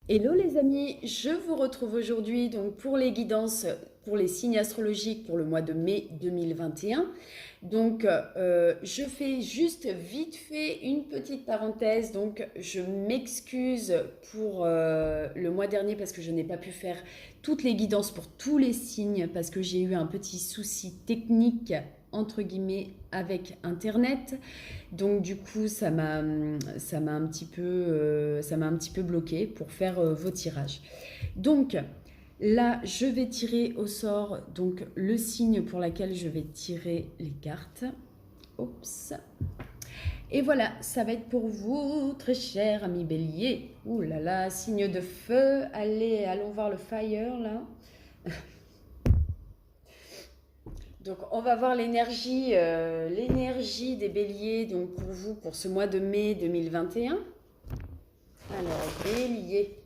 Hello les amis, je vous retrouve aujourd'hui donc pour les guidances pour les signes astrologiques pour le mois de mai 2021. Donc je fais juste vite fait une petite parenthèse. Donc je m'excuse pour le mois dernier parce que je n'ai pas pu faire toutes les guidances pour tous les signes parce que j'ai eu un petit souci technique entre guillemets avec internet. Donc du coup, ça m'a un petit peu bloqué pour faire vos tirages. Donc là, je vais tirer au sort donc le signe pour lequel je vais tirer les cartes. Oups. Et voilà, ça va être pour vous, très cher ami Bélier. Ouh là là, signe de feu. Allez, allons voir le fire là. Donc on va voir l'énergie des Béliers donc pour vous pour ce mois de mai 2021. Alors, Bélier,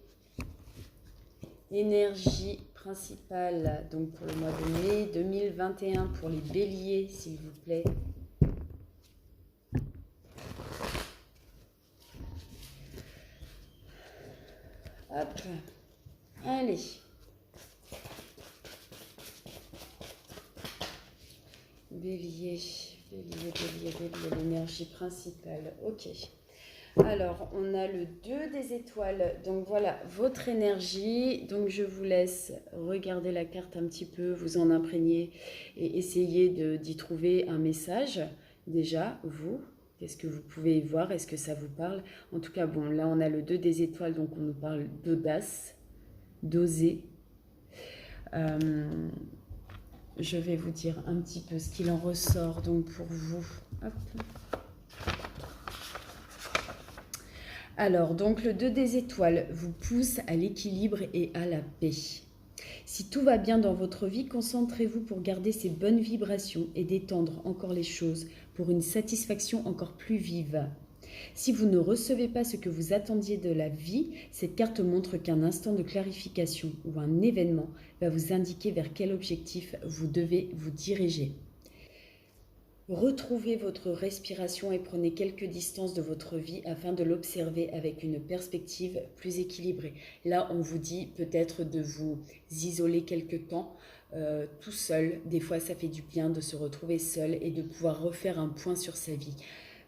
énergie principale, donc pour le mois de mai 2021, pour les Béliers, s'il vous plaît. Hop, allez. Bélier, l'énergie principale, ok. Alors, on a le 2 des étoiles. Donc voilà, votre énergie. Donc je vous laisse regarder la carte un petit peu, vous en imprégner et essayer d'y trouver un message. Déjà, vous, qu'est-ce que vous pouvez y voir? Est-ce que ça vous parle? En tout cas, bon, là on a le 2 des étoiles, donc on nous parle d'audace, d'oser. Je vais vous dire un petit peu ce qu'il en ressort donc pour vous. Hop. Alors, donc le 2 des étoiles vous pousse à l'équilibre et à la paix. Si tout va bien dans votre vie, concentrez-vous pour garder ces bonnes vibrations et détendre encore les choses pour une satisfaction encore plus vive. Si vous ne recevez pas ce que vous attendiez de la vie, cette carte montre qu'un instant de clarification ou un événement va vous indiquer vers quel objectif vous devez vous diriger. Retrouvez votre respiration et prenez quelques distances de votre vie afin de l'observer avec une perspective plus équilibrée. Là, on vous dit peut-être de vous isoler quelque temps tout seul. Des fois, ça fait du bien de se retrouver seul et de pouvoir refaire un point sur sa vie.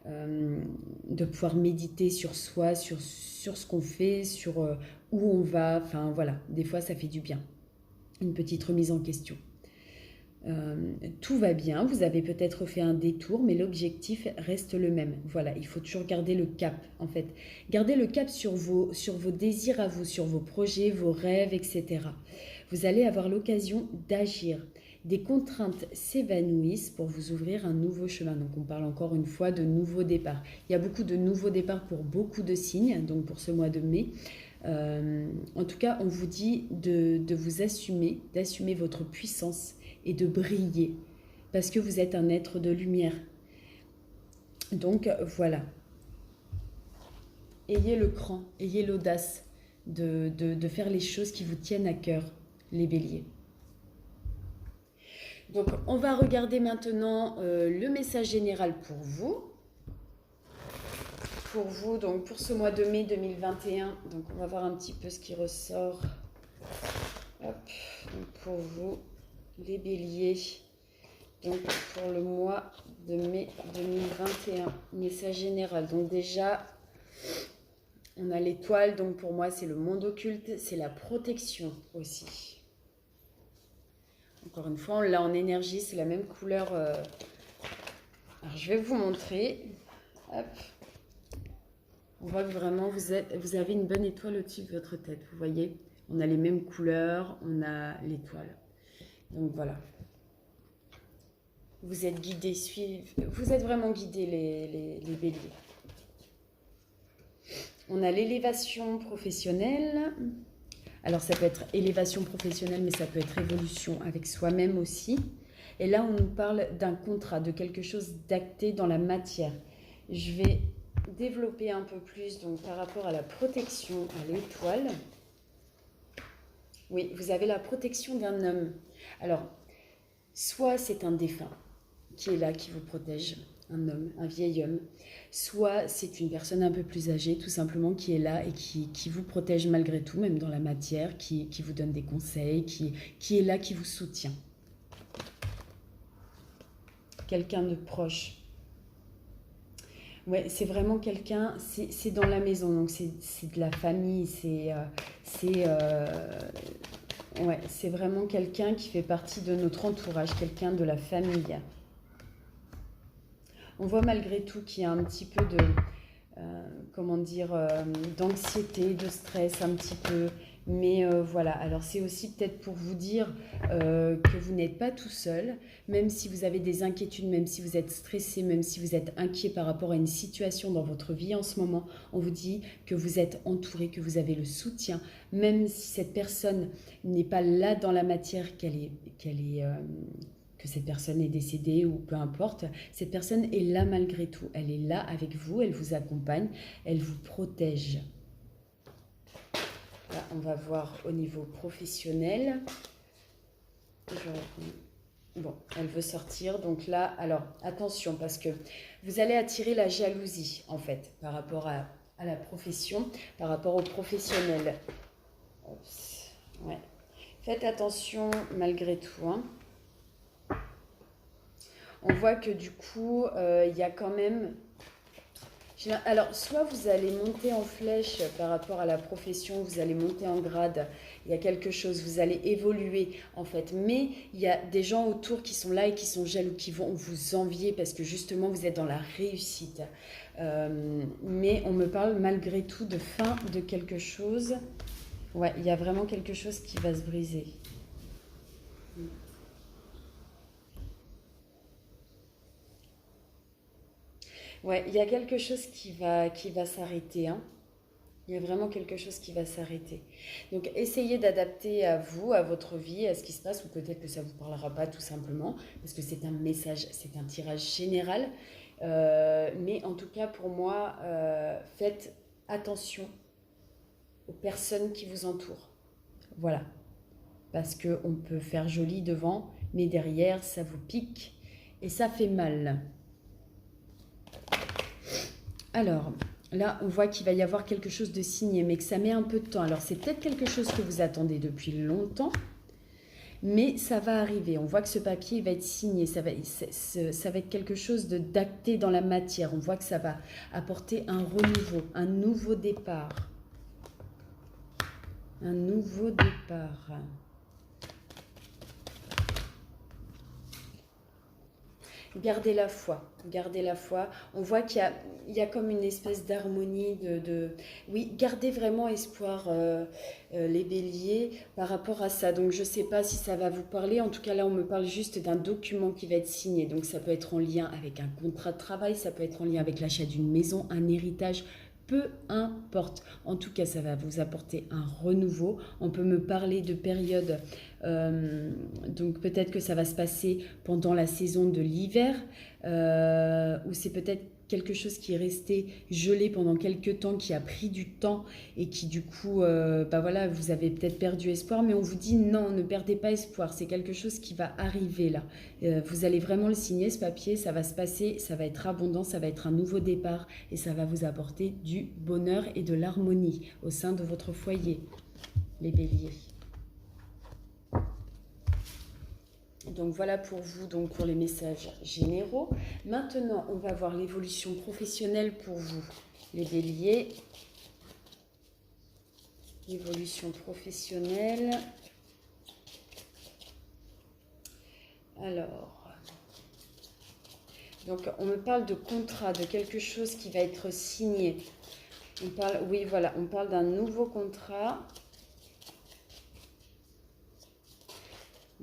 De pouvoir méditer sur soi, sur ce qu'on fait, sur où on va. Enfin voilà, des fois, ça fait du bien. Une petite remise en question. Tout va bien, vous avez peut-être fait un détour, mais l'objectif reste le même. Voilà, il faut toujours garder le cap, en fait. Garder le cap sur vos désirs à vous, sur vos projets, vos rêves, etc. Vous allez avoir l'occasion d'agir. Des contraintes s'évanouissent pour vous ouvrir un nouveau chemin. Donc on parle encore une fois de nouveaux départs. Il y a beaucoup de nouveaux départs pour beaucoup de signes, donc pour ce mois de mai. En tout cas, on vous dit de vous assumer, d'assumer votre puissance et de briller parce que vous êtes un être de lumière. Donc voilà, ayez le cran, ayez l'audace de faire les choses qui vous tiennent à cœur, les béliers. Donc on va regarder maintenant le message général pour vous. Pour vous, donc pour ce mois de mai 2021, donc on va voir un petit peu ce qui ressort. Hop, donc pour vous, les béliers, donc pour le mois de mai 2021, message général. Donc déjà, on a l'étoile, donc pour moi c'est le monde occulte, c'est la protection aussi. Encore une fois, là en énergie, c'est la même couleur. Alors je vais vous montrer. Hop. On voit que vraiment vous avez une bonne étoile au-dessus de votre tête, vous voyez. On a les mêmes couleurs, on a l'étoile. Donc voilà. Vous êtes guidés, vous êtes vraiment guidés les béliers. On a l'élévation professionnelle. Alors ça peut être élévation professionnelle, mais ça peut être évolution avec soi-même aussi. Et là, on nous parle d'un contrat, de quelque chose d'acté dans la matière. Je vais développer un peu plus donc, par rapport à la protection à l'étoile. Oui, vous avez la protection d'un homme. Alors, soit c'est un défunt qui est là, qui vous protège. un homme, un vieil homme. Soit c'est une personne un peu plus âgée, tout simplement, qui est là et qui vous protège malgré tout, même dans la matière, qui vous donne des conseils, qui est là, qui vous soutient. Quelqu'un de proche. Ouais, c'est vraiment quelqu'un, c'est dans la maison, donc c'est de la famille, ouais, c'est vraiment quelqu'un qui fait partie de notre entourage, quelqu'un de la famille. On voit malgré tout qu'il y a un petit peu de, comment dire, d'anxiété, de stress un petit peu. Mais voilà, alors c'est aussi peut-être pour vous dire que vous n'êtes pas tout seul, même si vous avez des inquiétudes, même si vous êtes stressé, même si vous êtes inquiet par rapport à une situation dans votre vie en ce moment, on vous dit que vous êtes entouré, que vous avez le soutien, même si cette personne n'est pas là dans la matière, que cette personne est décédée ou peu importe, cette personne est là malgré tout. Elle est là avec vous, elle vous accompagne, elle vous protège. Là, on va voir au niveau professionnel. Bon, elle veut sortir. Donc là, alors attention parce que vous allez attirer la jalousie en fait par rapport à la profession, par rapport au professionnel. Oups, ouais. Faites attention malgré tout. Hein. On voit que du coup, il y a quand même... Alors, soit vous allez monter en flèche par rapport à la profession, vous allez monter en grade, il y a quelque chose, vous allez évoluer en fait. Mais il y a des gens autour qui sont là et qui sont jaloux, qui vont vous envier parce que justement vous êtes dans la réussite. Mais on me parle malgré tout de fin de quelque chose. Ouais, il y a vraiment quelque chose qui va se briser. Ouais, il y a quelque chose qui va s'arrêter, hein. Il y a vraiment quelque chose qui va s'arrêter. Donc, essayez d'adapter à vous, à votre vie, à ce qui se passe, ou peut-être que ça ne vous parlera pas tout simplement, parce que c'est un message, c'est un tirage général. Mais en tout cas, pour moi, faites attention aux personnes qui vous entourent. Voilà. Parce qu'on peut faire joli devant, mais derrière, ça vous pique et ça fait mal. Alors, là, on voit qu'il va y avoir quelque chose de signé, mais que ça met un peu de temps. Alors, c'est peut-être quelque chose que vous attendez depuis longtemps, mais ça va arriver. On voit que ce papier va être signé, ça va être quelque chose d'acté dans la matière. On voit que ça va apporter un renouveau, un nouveau départ. Un nouveau départ. Gardez la foi, gardez la foi. On voit qu'il y a comme une espèce d'harmonie Oui, gardez vraiment espoir, les béliers, par rapport à ça. Donc, je ne sais pas si ça va vous parler. En tout cas, là, on me parle juste d'un document qui va être signé. Donc, ça peut être en lien avec un contrat de travail, ça peut être en lien avec l'achat d'une maison, un héritage. Peu importe. En tout cas, ça va vous apporter un renouveau. On peut me parler de périodes, donc peut-être que ça va se passer pendant la saison de l'hiver, ou c'est peut-être quelque chose qui est resté gelé pendant quelques temps, qui a pris du temps et qui du coup, bah voilà, vous avez peut-être perdu espoir, mais on vous dit non, ne perdez pas espoir, c'est quelque chose qui va arriver là. Vous allez vraiment le signer, ce papier, ça va se passer, ça va être abondant, ça va être un nouveau départ et ça va vous apporter du bonheur et de l'harmonie au sein de votre foyer, les béliers. Donc voilà pour vous, donc pour les messages généraux. Maintenant, on va voir l'évolution professionnelle pour vous, les béliers. Évolution professionnelle. Alors, donc on me parle de contrat, de quelque chose qui va être signé. On parle, oui, voilà, on parle d'un nouveau contrat.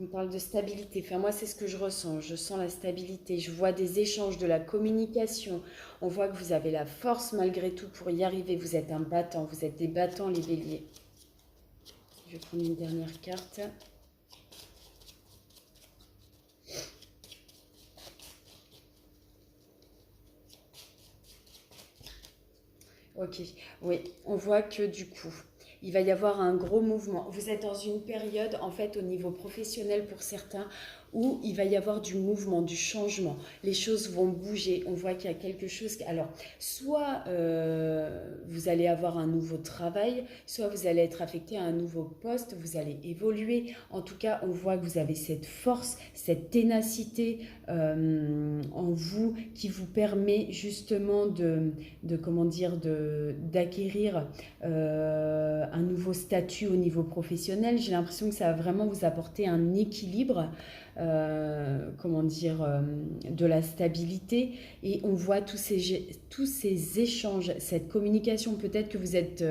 On parle de stabilité. Enfin, moi, c'est ce que je ressens. Je sens la stabilité. Je vois des échanges, de la communication. On voit que vous avez la force malgré tout pour y arriver. Vous êtes un battant. Vous êtes des battants, les béliers. Je vais prendre une dernière carte. Ok. Oui, on voit que du coup... il va y avoir un gros mouvement. Vous êtes dans une période, en fait, au niveau professionnel pour certains, où il va y avoir du mouvement, du changement. Les choses vont bouger. On voit qu'il y a quelque chose. Alors, soit vous allez avoir un nouveau travail, soit vous allez être affecté à un nouveau poste, vous allez évoluer. En tout cas, on voit que vous avez cette force, cette ténacité en vous qui vous permet justement comment dire, d'acquérir un nouveau statut au niveau professionnel. J'ai l'impression que ça va vraiment vous apporter un équilibre, comment dire, de la stabilité, et on voit tous ces échanges, cette communication. Peut-être que vous êtes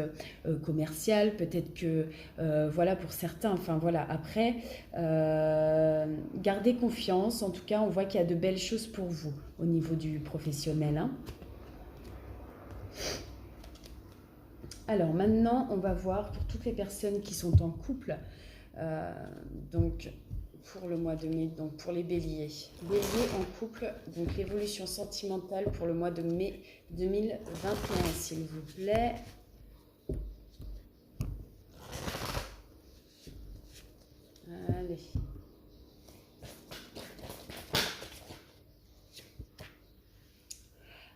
commercial, peut-être que voilà, pour certains, enfin voilà, après gardez confiance. En tout cas, on voit qu'il y a de belles choses pour vous au niveau du professionnel, hein. Alors maintenant, on va voir pour toutes les personnes qui sont en couple, donc pour le mois de mai, donc pour les béliers. Béliers en couple, donc l'évolution sentimentale pour le mois de mai 2021, s'il vous plaît. Allez.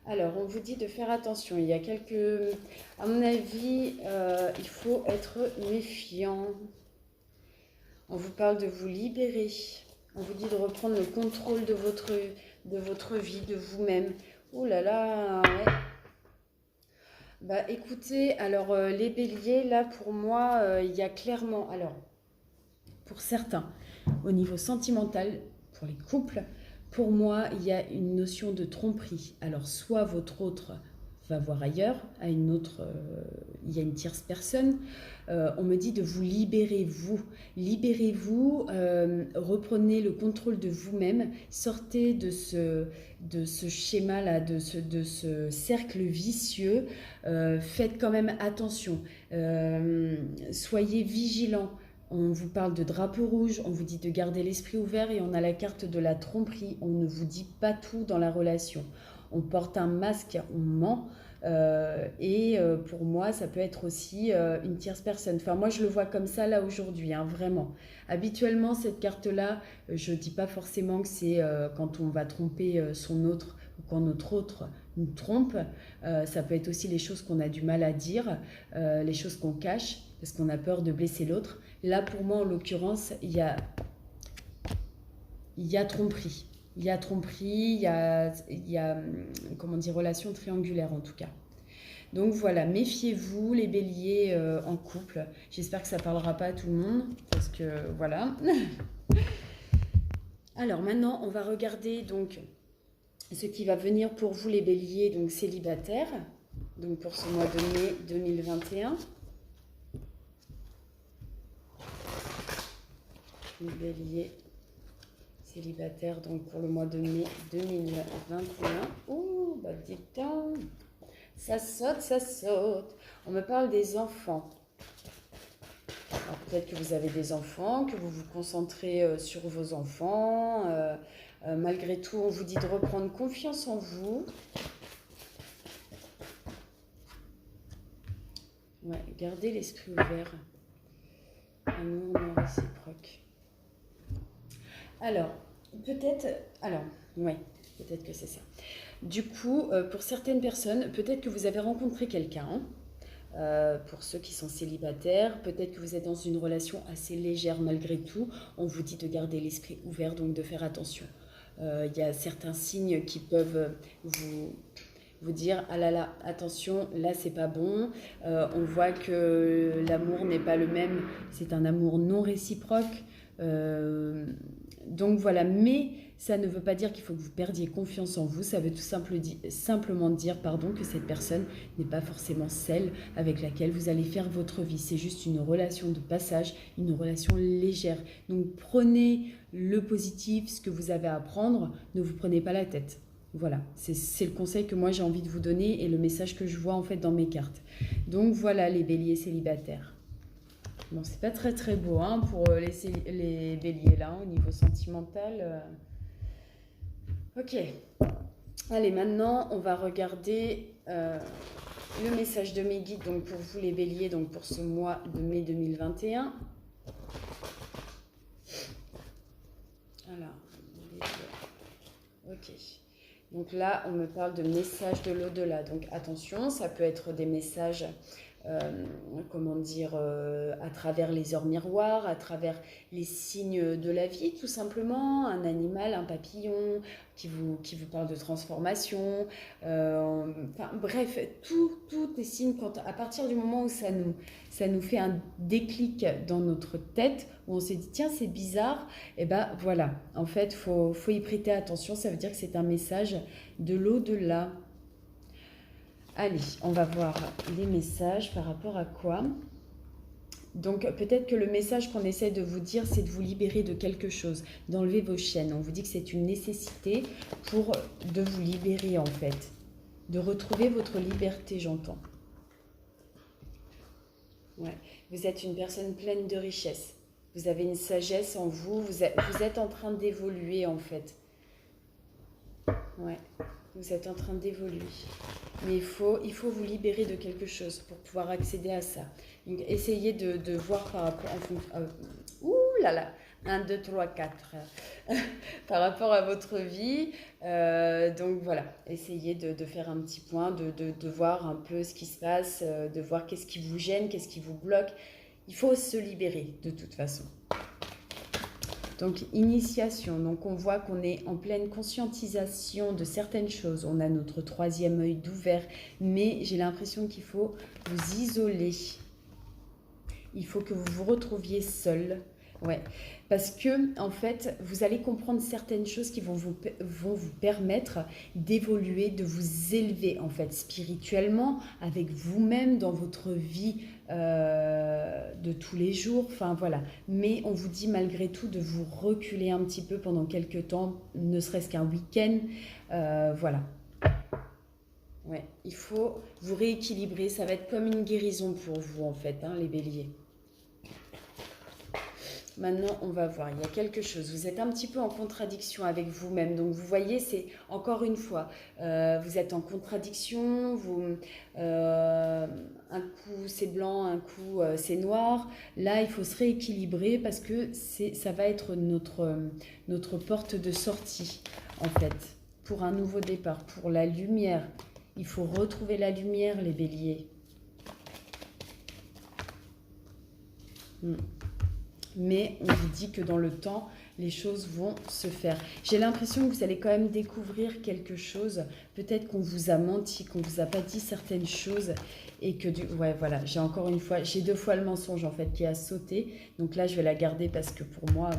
Alors, on vous dit de faire attention. Il y a quelques... À mon avis, il faut être méfiant. On vous parle de vous libérer. On vous dit de reprendre le contrôle de votre vie, de vous-même. Ouh là là, ouais. Bah écoutez, alors les béliers, là pour moi, il y a clairement... Alors, pour certains, au niveau sentimental, pour les couples, pour moi, il y a une notion de tromperie. Alors, soit votre autre va voir ailleurs, à une autre, il y a une tierce personne. On me dit de vous libérer, vous. Libérez-vous, reprenez le contrôle de vous-même, sortez de ce schéma-là, de ce cercle vicieux. Faites quand même attention. Soyez vigilants. On vous parle de drapeau rouge, on vous dit de garder l'esprit ouvert, et on a la carte de la tromperie. On ne vous dit pas tout dans la relation. On porte un masque, on ment. Et pour moi, ça peut être aussi une tierce personne. Enfin, moi, je le vois comme ça là aujourd'hui, hein, vraiment. Habituellement, cette carte-là, je ne dis pas forcément que c'est quand on va tromper son autre, ou quand notre autre nous trompe. Ça peut être aussi les choses qu'on a du mal à dire, les choses qu'on cache, parce qu'on a peur de blesser l'autre. Là, pour moi, en l'occurrence, il y a tromperie. Il y a tromperie, il y a comment dire, relation triangulaire en tout cas. Donc voilà, méfiez-vous les béliers en couple. J'espère que ça ne parlera pas à tout le monde, parce que voilà. Alors maintenant, on va regarder donc ce qui va venir pour vous les béliers, donc célibataires, donc pour ce mois de mai 2021. Les béliers célibataires, donc pour le mois de mai 2021. Ouh, bah dites donc, ça saute, ça saute. On me parle des enfants. Alors peut-être que vous avez des enfants, que vous vous concentrez sur vos enfants. Malgré tout, on vous dit de reprendre confiance en vous. Ouais, gardez l'esprit ouvert. Amour non réciproque. Alors, peut-être que c'est ça. Du coup, pour certaines personnes, peut-être que vous avez rencontré quelqu'un, pour ceux qui sont célibataires, peut-être que vous êtes dans une relation assez légère malgré tout. On vous dit de garder l'esprit ouvert, donc de faire attention. Il y a certains signes qui peuvent vous dire « Ah là là, attention, là c'est pas bon ». On voit que l'amour n'est pas le même, c'est un amour non réciproque. Donc voilà, mais ça ne veut pas dire qu'il faut que vous perdiez confiance en vous. Ça veut tout simplement dire que cette personne n'est pas forcément celle avec laquelle vous allez faire votre vie. C'est juste une relation de passage, une relation légère. Donc prenez le positif, ce que vous avez à apprendre, ne vous prenez pas la tête. Voilà, c'est le conseil que moi j'ai envie de vous donner et le message que je vois en fait dans mes cartes. Donc voilà les béliers célibataires. Bon, c'est pas très très beau hein, pour les béliers là, au niveau sentimental. Ok. Allez, maintenant, on va regarder le message de mes guides donc pour vous les béliers, donc pour ce mois de mai 2021. Alors, ok. Donc là, on me parle de messages de l'au-delà. Donc attention, ça peut être des messages, comment dire, à travers les heures miroirs, à travers les signes de la vie, tout simplement. Un animal, un papillon qui vous parle de transformation. Enfin, bref, tout est signe à partir du moment où ça nous fait un déclic dans notre tête, où on s'est dit, tiens, c'est bizarre, et ben voilà, en fait, faut y prêter attention, ça veut dire que c'est un message de l'au-delà. Allez, on va voir les messages par rapport à quoi. Donc peut-être que le message qu'on essaie de vous dire, c'est de vous libérer de quelque chose, d'enlever vos chaînes. On vous dit que c'est une nécessité de vous libérer en fait, de retrouver votre liberté, j'entends. Ouais. Vous êtes une personne pleine de richesse. Vous avez une sagesse en vous. Vous êtes en train d'évoluer en fait. Ouais. Vous êtes en train d'évoluer. Mais il faut vous libérer de quelque chose pour pouvoir accéder à ça. Donc essayez de voir par rapport ouh là là, 1, 2, 3, 4. Par rapport à votre vie. Donc voilà, essayez de faire un petit point, de voir un peu ce qui se passe, de voir qu'est-ce qui vous gêne, qu'est-ce qui vous bloque. Il faut se libérer de toute façon. Donc, initiation. Donc, on voit qu'on est en pleine conscientisation de certaines choses. On a notre troisième œil d'ouvert, mais j'ai l'impression qu'il faut vous isoler. Il faut que vous vous retrouviez seul. Ouais, parce que en fait, vous allez comprendre certaines choses qui vont vous permettre d'évoluer, de vous élever en fait spirituellement, avec vous-même dans votre vie de tous les jours. Enfin voilà. Mais on vous dit malgré tout de vous reculer un petit peu pendant quelques temps, ne serait-ce qu'un week-end. Voilà. Ouais, il faut vous rééquilibrer. Ça va être comme une guérison pour vous en fait, hein, les béliers. Maintenant, on va voir, il y a quelque chose. Vous êtes un petit peu en contradiction avec vous-même. Donc, vous voyez, c'est encore une fois, vous êtes en contradiction. Un coup, c'est blanc, un coup, c'est noir. Là, il faut se rééquilibrer parce que ça va être notre porte de sortie, en fait, pour un nouveau départ, pour la lumière. Il faut retrouver la lumière, les béliers. Mais on vous dit que dans le temps, les choses vont se faire. J'ai l'impression que vous allez quand même découvrir quelque chose. Peut-être qu'on vous a menti, qu'on ne vous a pas dit certaines choses. Et que ouais, voilà, j'ai 2 fois le mensonge en fait qui a sauté. Donc là, je vais la garder parce que pour moi,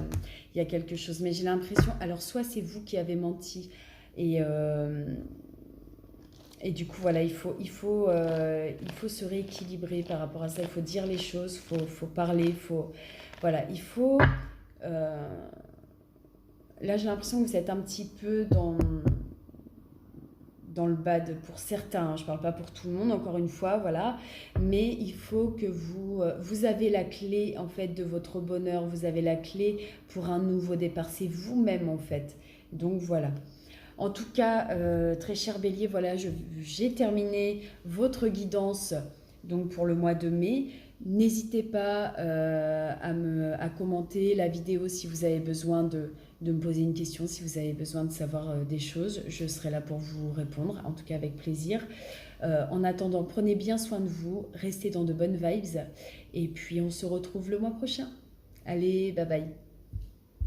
il y a quelque chose. Mais j'ai l'impression, alors soit c'est vous qui avez menti et du coup, voilà, il faut se rééquilibrer par rapport à ça. Il faut dire les choses, il faut parler, voilà, il faut... là, j'ai l'impression que vous êtes un petit peu dans le bad pour certains. Hein. Je ne parle pas pour tout le monde, encore une fois, voilà. Mais il faut que vous avez la clé, en fait, de votre bonheur. Vous avez la clé pour un nouveau départ. C'est vous-même, en fait. Donc, voilà. En tout cas, très cher Bélier, voilà, j'ai terminé votre guidance donc pour le mois de mai. N'hésitez pas à commenter la vidéo si vous avez besoin de me poser une question, si vous avez besoin de savoir des choses. Je serai là pour vous répondre, en tout cas avec plaisir. En attendant, prenez bien soin de vous, restez dans de bonnes vibes et puis on se retrouve le mois prochain. Allez, bye bye.